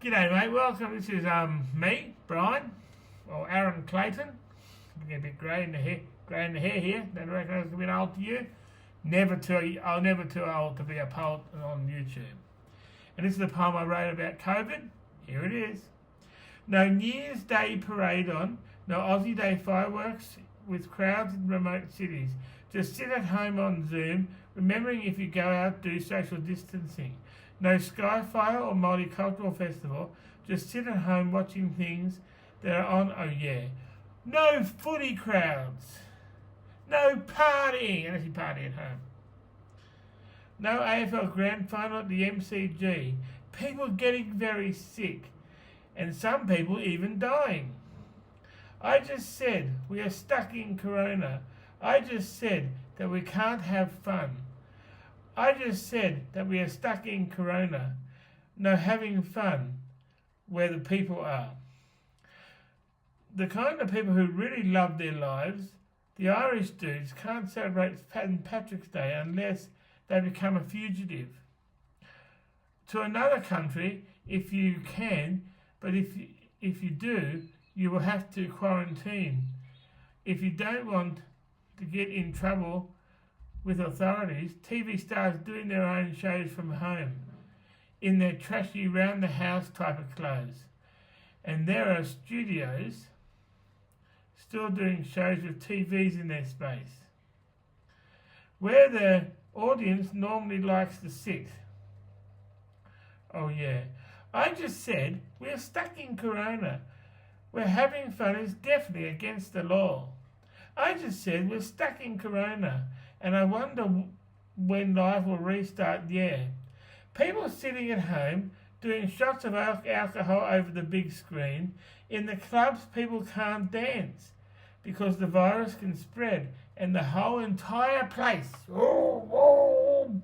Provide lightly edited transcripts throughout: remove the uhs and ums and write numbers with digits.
G'day mate, welcome. This is me, Brian, or Aaron Clayton. I'm getting a bit grey in the hair here. Don't reckon I was a bit old to you. I'm never too old to be a poet on YouTube. And this is the poem I wrote about COVID. Here it is. No New Year's Day parade on, no Aussie Day fireworks with crowds in remote cities. Just sit at home on Zoom, remembering if you go out, do social distancing. No Skyfire or multicultural festival. Just sit at home watching things that are on. Oh yeah. No footy crowds. No partying, unless you party at home. No AFL Grand Final at the MCG. People getting very sick. And some people even dying. I just said we are stuck in Corona. I just said that we can't have fun. I just said that we are stuck in Corona. No having fun where the people are. The kind of people who really love their lives, the Irish dudes, can't celebrate St. Patrick's Day unless they become a fugitive. To another country, if you can, but if you do, you will have to quarantine. If you don't want to get in trouble with authorities, TV stars doing their own shows from home in their trashy round-the-house type of clothes. And there are studios still doing shows with TVs in their space, where the audience normally likes to sit. Oh yeah, I just said we're stuck in Corona. We're having fun is definitely against the law. I just said we're stuck in Corona, and I wonder when life will restart. Yeah. People sitting at home doing shots of alcohol over the big screen. In the clubs, people can't dance because the virus can spread, and the whole entire place. Boom!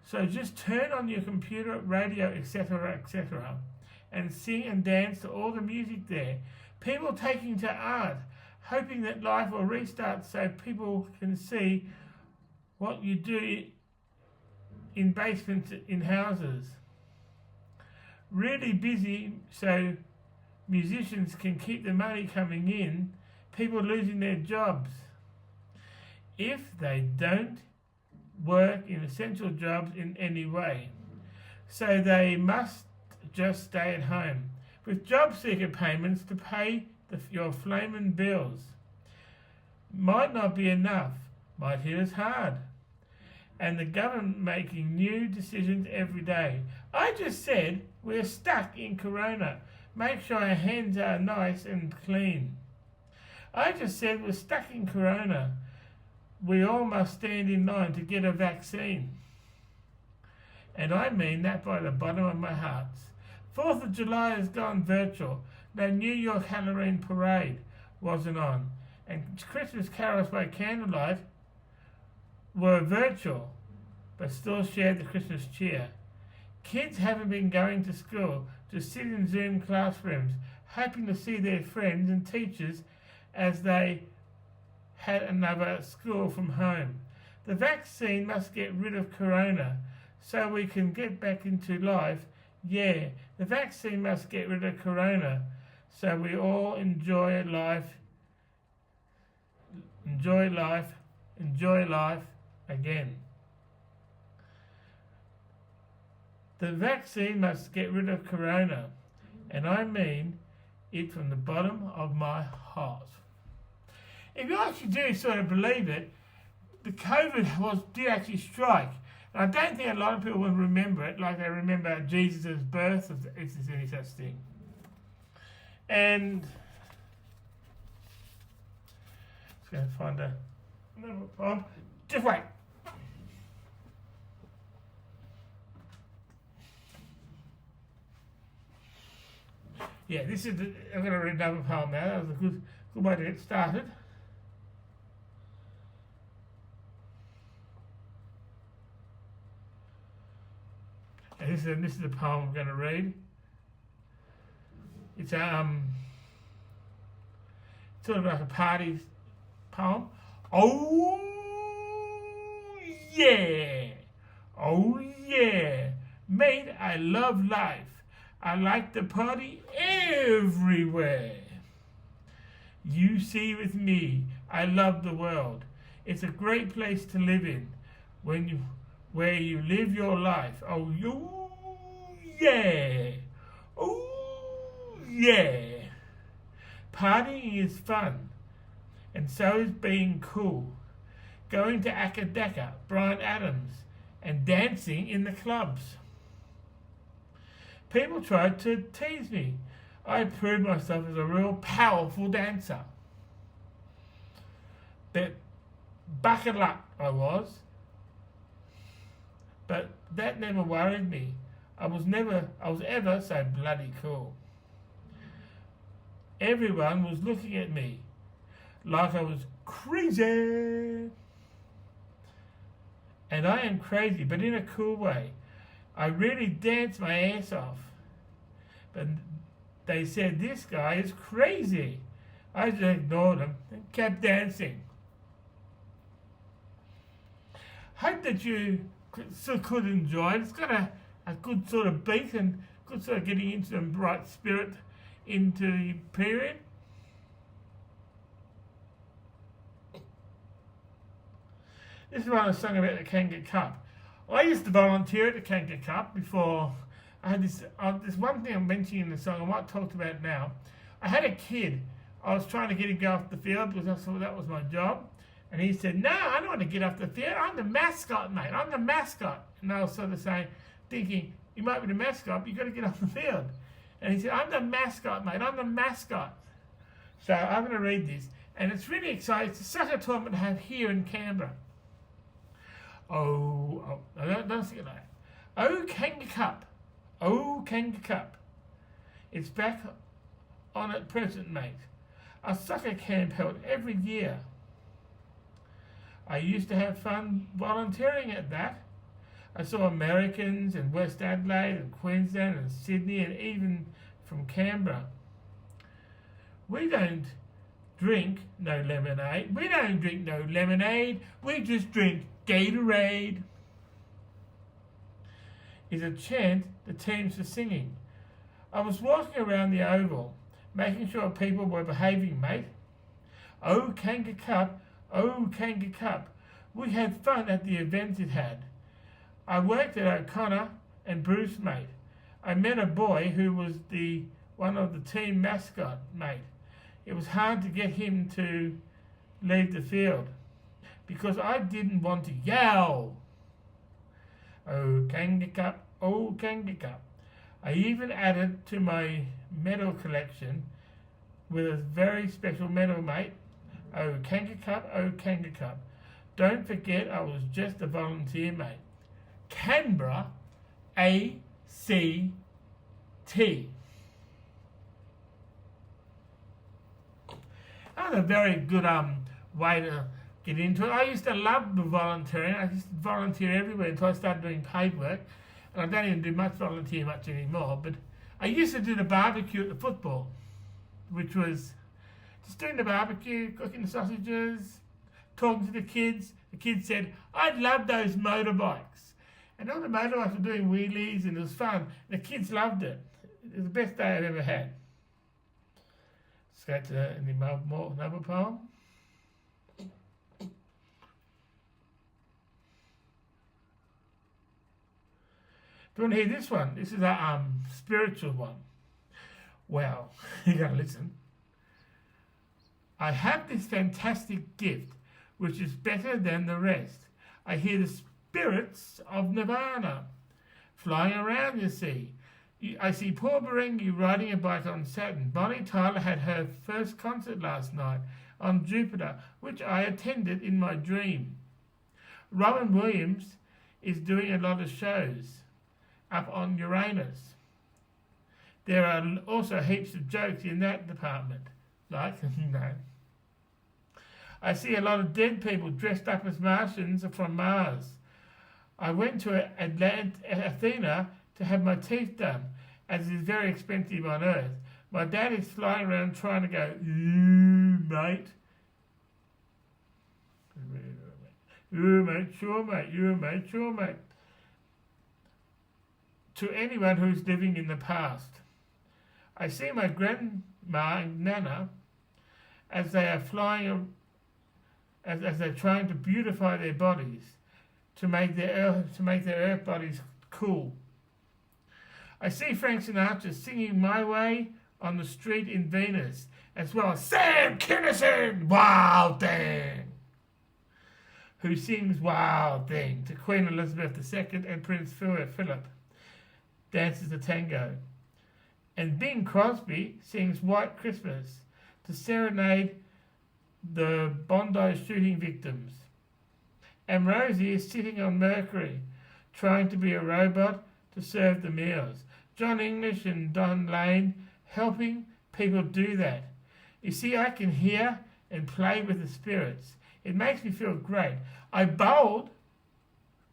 So just turn on your computer, radio, etc., and sing and dance to all the music there. People taking to art, hoping that life will restart so people can see what you do in basements in houses. Really busy so musicians can keep the money coming in, people losing their jobs. If they don't work in essential jobs in any way. So they must just stay at home with job seeker payments to pay your flaming bills. Might not be enough, might hit us hard. And the government making new decisions every day. I just said we're stuck in Corona. Make sure our hands are nice and clean. I just said we're stuck in Corona. We all must stand in line to get a vaccine. And I mean that by the bottom of my heart. 4th of July has gone virtual. No New York Halloween parade wasn't on. And Christmas carols by candlelight were virtual, but still shared the Christmas cheer. Kids haven't been going to school, just sit in Zoom classrooms, hoping to see their friends and teachers as they had another school from home. The vaccine must get rid of Corona so we can get back into life. Yeah, the vaccine must get rid of Corona so we all enjoy life again. The vaccine must get rid of Corona, and I mean it from the bottom of my heart. If you actually do sort of believe it, the COVID did actually strike. And I don't think a lot of people will remember it like they remember Jesus' birth, if there's any such thing. And just going to find another poem. Just wait. Yeah, this is. I'm going to read another poem now. That was a good way to get started. And this is the poem I'm going to read. It's sort of like a party poem. Oh yeah, Oh yeah, mate, I love life. I like to party everywhere. You see with me, I love the world. It's a great place to live in where you live your life. Oh, yeah. Oh, yeah. Partying is fun, and so is being cool. Going to Akadaka, Bryan Adams, and dancing in the clubs. People tried to tease me. I proved myself as a real powerful dancer. But bucket luck I was. But that never worried me. I was ever so bloody cool. Everyone was looking at me like I was crazy. And I am crazy, but in a cool way. I really danced my ass off. But they said this guy is crazy. I just ignored them and kept dancing. Hope that you could enjoy it. It's got a good sort of beat and good sort of getting into some bright spirit into the period. This is one I sung about the Kanga Cup. I used to volunteer at the Kanga Cup before. I had this one thing I'm mentioning in the song I might talk about now. I had a kid. I was trying to get him to go off the field because I thought that was my job. And he said, no, I don't want to get off the field. I'm the mascot, mate. I'm the mascot. And I was sort of saying, thinking, you might be the mascot, but you've got to get off the field. And he said, I'm the mascot, mate. I'm the mascot. So I'm going to read this. And it's really exciting. It's a soccer tournament to have here in Canberra. Don't sing it like that. Oh, Kanga Cup. Oh, Kanga Cup. It's back on at present, mate. A soccer camp held every year. I used to have fun volunteering at that. I saw Americans in West Adelaide and Queensland and Sydney and even from Canberra. We don't drink no lemonade. We don't drink no lemonade. We just drink Gatorade. Is a chant the teams are singing. I was walking around the oval, making sure people were behaving, mate. Oh, Kanga Cup. Oh, Kanga Cup. We had fun at the events it had. I worked at O'Connor and Bruce, mate. I met a boy who was one of the team mascot, mate. It was hard to get him to leave the field because I didn't want to yell. Oh, Kanga Cup. Oh, Kanga Cup. I even added to my medal collection with a very special medal, mate. Oh, Kanga Cup, oh, Kanga Cup. Don't forget I was just a volunteer, mate. Canberra, ACT. That's a very good way to get into it. I used to love the volunteering. I used to volunteer everywhere until I started doing paid work. And I don't even do much anymore. But I used to do the barbecue at the football, which was just doing the barbecue, cooking the sausages, talking to the kids. The kids said, I'd love those motorbikes. And all the motorbikes were doing wheelies and it was fun. The kids loved it. It was the best day I've ever had. Let's go to another poem. Do you want to hear this one? This is a spiritual one. Well, you gotta listen. I have this fantastic gift, which is better than the rest. I hear the spirits of Nirvana flying around, you see. I see Paul Berengi riding a bike on Saturn. Bonnie Tyler had her first concert last night on Jupiter, which I attended in my dream. Robin Williams is doing a lot of shows up on Uranus. There are also heaps of jokes in that department. Like, no. I see a lot of dead people dressed up as Martians from Mars. I went to Athena to have my teeth done, as it is very expensive on Earth. My dad is flying around trying to go, mate. Mate, sure, mate, you mate, sure, mate. to anyone who's living in the past. I see my grandma and nana as they are flying, as they're trying to beautify their bodies to make their earth bodies cool. I see Frank Sinatra singing My Way on the street in Venus, as well as Sam Kinison, Wild Thing, who sings Wild Thing to Queen Elizabeth II and Prince Philip, dances the tango. And Bing Crosby sings White Christmas to serenade the Bondi shooting victims. And Rosie is sitting on Mercury, trying to be a robot to serve the meals. John English and Don Lane helping people do that. You see, I can hear and play with the spirits. It makes me feel great. I bowled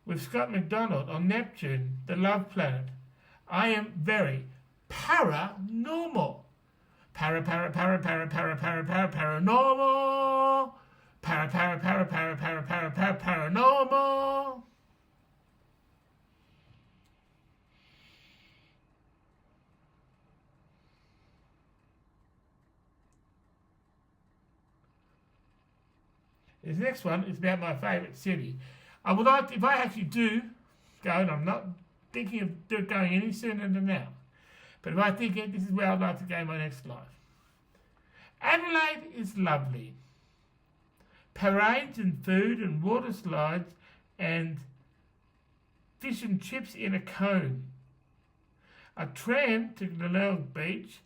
with Scott McDonald on Neptune, the love planet. I am very paranormal. Paranormal. Paranormal. This next one is about my favourite city. I would like to, if I actually do go, and I'm not thinking of going any sooner than now, but if I think this is where I'd like to go in my next life. Adelaide is lovely. Parades and food and water slides and fish and chips in a cone. A tram to Glenelg Beach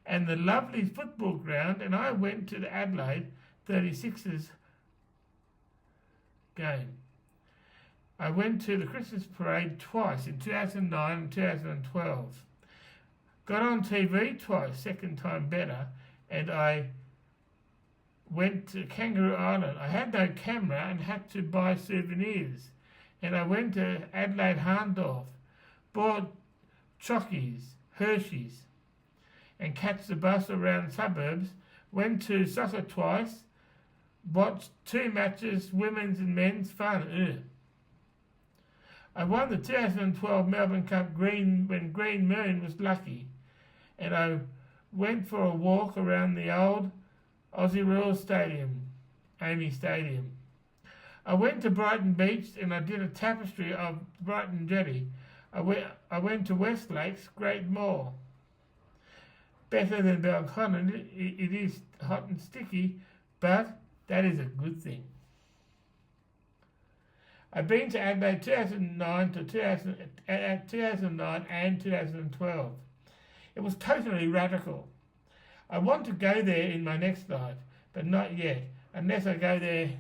and the lovely football ground, and I went to the Adelaide 36ers game. I went to the Christmas parade twice in 2009 and 2012. Got on TV twice, second time better, and I went to Kangaroo Island. I had no camera and had to buy souvenirs. And I went to Adelaide Harndorf, bought Chockies, Hershey's, and catch the bus around suburbs. Went to soccer twice, watched 2 matches, women's and men's, fun. Ugh. I won the 2012 Melbourne Cup when Green Moon was lucky, and I went for a walk around the old Aussie Rules Stadium, Amy Stadium. I went to Brighton Beach and I did a tapestry of Brighton Jetty. I went to West Lakes, Great Mall. Better than Belconnen, it is hot and sticky, but that is a good thing. I've been to Adelaide 2009 and 2012. It was totally radical. I want to go there in my next life, but not yet. Unless I go there,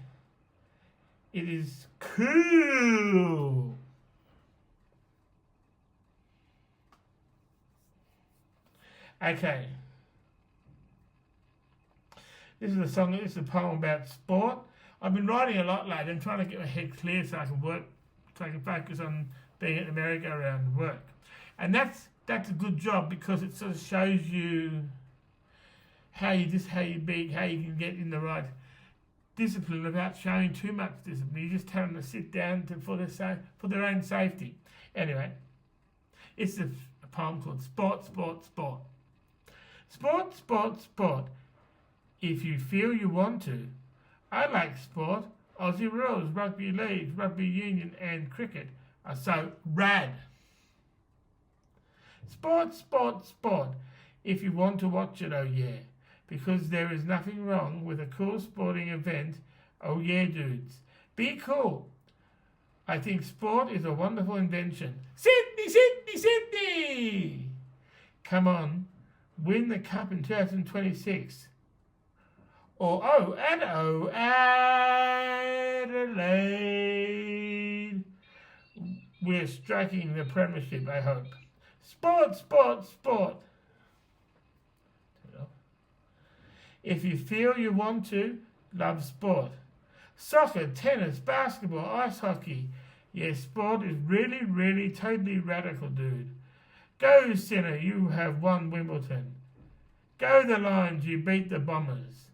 it is cool. Okay. This is a poem about sport. I've been writing a lot lately. I'm trying to get my head clear so I can focus on being at the merry-go-round and work. And that's a good job because it sort of shows you how you can get in the right discipline without showing too much discipline. You just tell them to sit down for their own safety. Anyway, it's a poem called Sport, Sport, Sport. Sport, sport, sport. If you feel you want to. I like sport. Aussie rules, rugby league, rugby union and cricket are so rad. Sport, sport, sport. If you want to watch it, oh yeah. Because there is nothing wrong with a cool sporting event, oh yeah dudes. Be cool. I think sport is a wonderful invention. Sydney, Sydney, Sydney! Come on, win the cup in 2026. Or Adelaide. We're striking the premiership, I hope. Sport, sport, sport. If you feel you want to, love sport. Soccer, tennis, basketball, ice hockey. Yes, sport is really, really, totally radical, dude. Go, Sinner, you have won Wimbledon. Go the Lions, you beat the Bombers.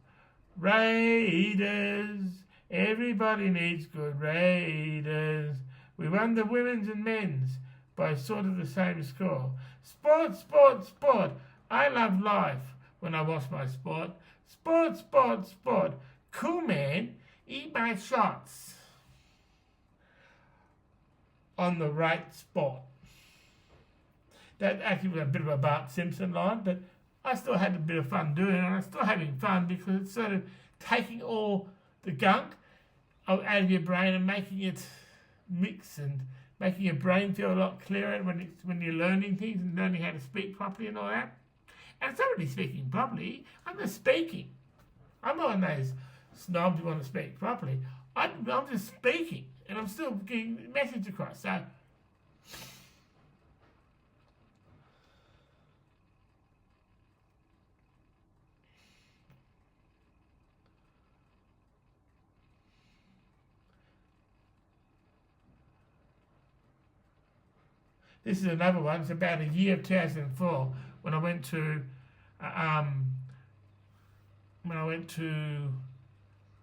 Raiders, everybody needs good Raiders. We won the women's and men's. by sort of the same score. Sport, sport, sport. I love life when I watch my sport. Sport, sport, sport. Cool man, eat my shots on the right spot. That actually was a bit of a Bart Simpson line, but I still had a bit of fun doing it, and I'm still having fun because it's sort of taking all the gunk out of your brain and making it mix and making your brain feel a lot clearer when you're learning things and learning how to speak properly and all that. And it's not really speaking properly, I'm just speaking. I'm not one of those snobs who want to speak properly. I'm just speaking, and I'm still getting the message across. So this is another one. It's about a year of 2004 when I went to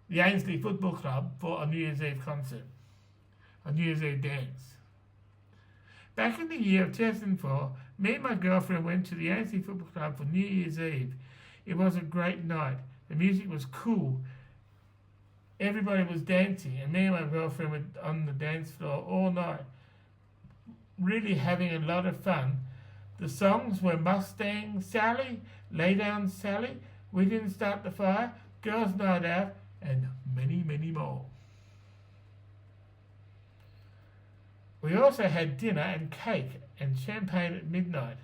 the Ainsley Football Club for a New Year's Eve concert, a New Year's Eve dance. Back in the year of 2004, me and my girlfriend went to the Ainsley Football Club for New Year's Eve. It was a great night. The music was cool. Everybody was dancing, and me and my girlfriend were on the dance floor all night, really having a lot of fun. The songs were Mustang Sally, Lay Down Sally, We Didn't Start the Fire, Girls Night Out, and many, many more. We also had dinner and cake and champagne at midnight.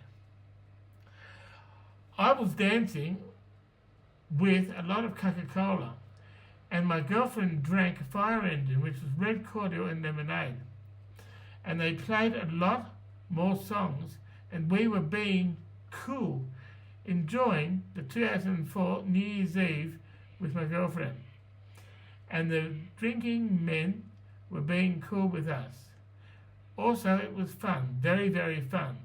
I was dancing with a lot of Coca-Cola, and my girlfriend drank a Fire Engine, which was red cordial and lemonade. And they played a lot more songs, and we were being cool, enjoying the 2004 New Year's Eve with my girlfriend. And the drinking men were being cool with us. Also, it was fun, very, very fun.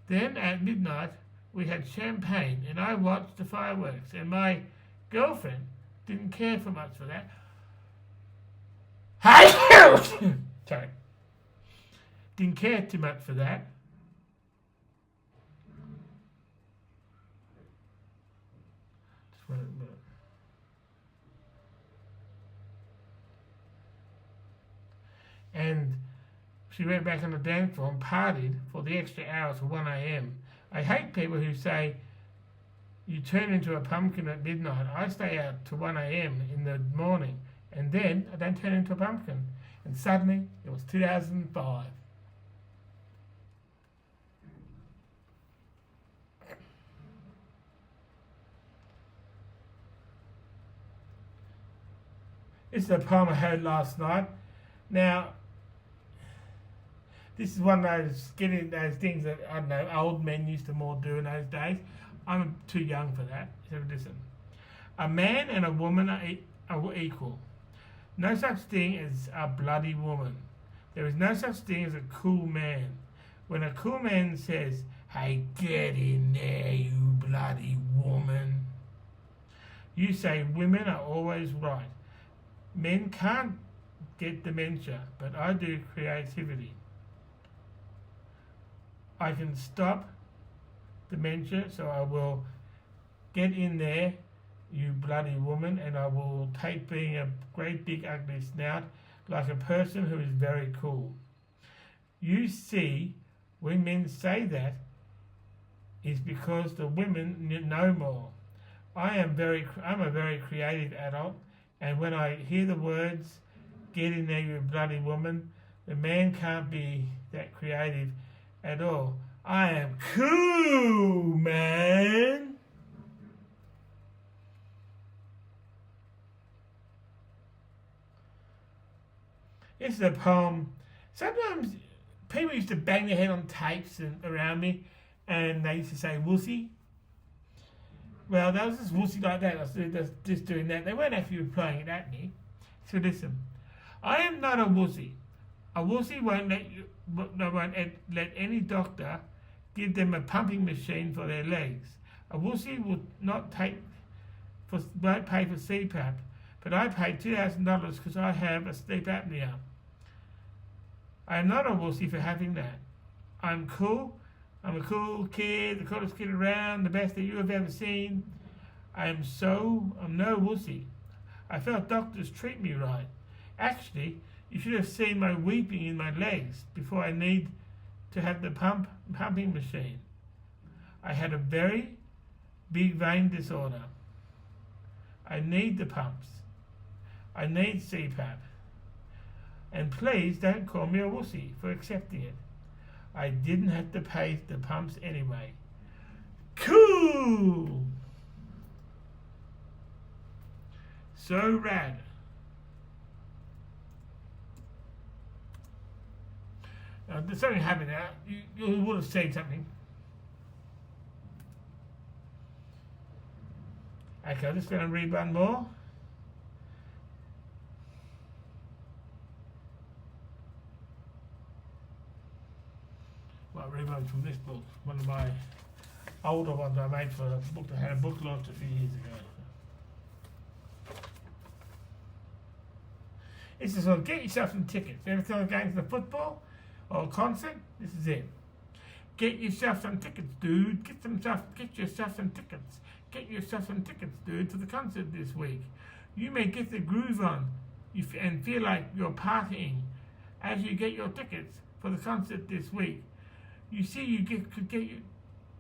Then at midnight, we had champagne, and I watched the fireworks, and my girlfriend didn't care for much for that. Sorry. Didn't care too much for that. Just wait a minute. And she went back on the dance floor and partied for the extra hours till 1 a.m. I hate people who say you turn into a pumpkin at midnight. I stay out to 1 a.m. in the morning, and then I don't turn into a pumpkin. And suddenly, it was 2005. This is a poem I heard last night. Now, this is one of those things that, I don't know, old men used to more do in those days. I'm too young for that. So listen. A man and a woman are equal. No such thing as a bloody woman. There is no such thing as a cool man. When a cool man says, "Hey, get in there, you bloody woman," you say women are always right. Men can't get dementia, but I do creativity. I can stop dementia, so I will get in there, you bloody woman, and I will take being a great big ugly snout like a person who is very cool. You see, when men say that, is because the women know more. I'm a very creative adult, and when I hear the words, "Get in there, you bloody woman," the man can't be that creative at all. I am cool, man. This is a poem. Sometimes people used to bang their head on tapes around me, and they used to say "wussy." Well, that was just wussy like that. I was just doing that. They weren't actually playing it at me. So listen, I am not a wussy. A wussy won't let any doctor give them a pumping machine for their legs. A wussy will won't pay for CPAP, but I paid $2,000 because I have a sleep apnea. I am not a wussy for having that. I'm cool. I'm a cool kid, the coolest kid around, the best that you have ever seen. I'm no wussy. I felt doctors treat me right. Actually, you should have seen my weeping in my legs before I need to have the pumping machine. I had a very big vein disorder. I need the pumps. I need CPAP. And please don't call me a wussy for accepting it. I didn't have to pay the pumps anyway. Cool! So rad. Now, there's something happening now. You would have said something. Okay, I'm just going to read one more. Well, I read one from this book, one of my older ones I made for a book that had a book launch a few years ago. It says, well, get yourself some tickets. Every time you're going to the football or a concert, this is it. Get yourself some tickets, dude. Get yourself some tickets. Get yourself some tickets, dude, to the concert this week. You may get the groove on and feel like you're partying as you get your tickets for the concert this week. You see, you could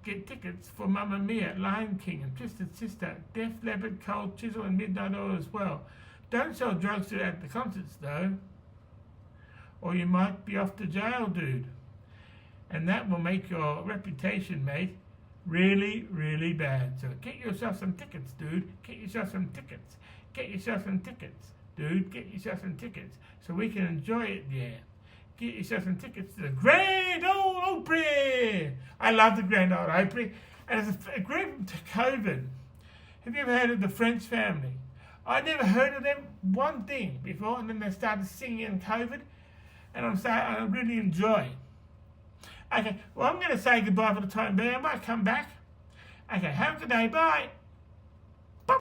get tickets for Mamma Mia, Lion King, and Twisted Sister, Def Leppard, Cold Chisel, and Midnight Oil as well. Don't sell drugs at the concerts, though, or you might be off to jail, dude. And that will make your reputation, mate, really, really bad. So get yourself some tickets, dude. Get yourself some tickets. Get yourself some tickets, dude. Get yourself some tickets so we can enjoy it there. Get yourself some tickets to the Grand Ole Opry. I love the Grand Ole Opry. And as a group to COVID, have you ever heard of the French Family? I never heard of them one thing before, and then they started singing in COVID, and I really enjoy. Okay, well, I'm going to say goodbye for the time being. I might come back. Okay, have a good day. Bye.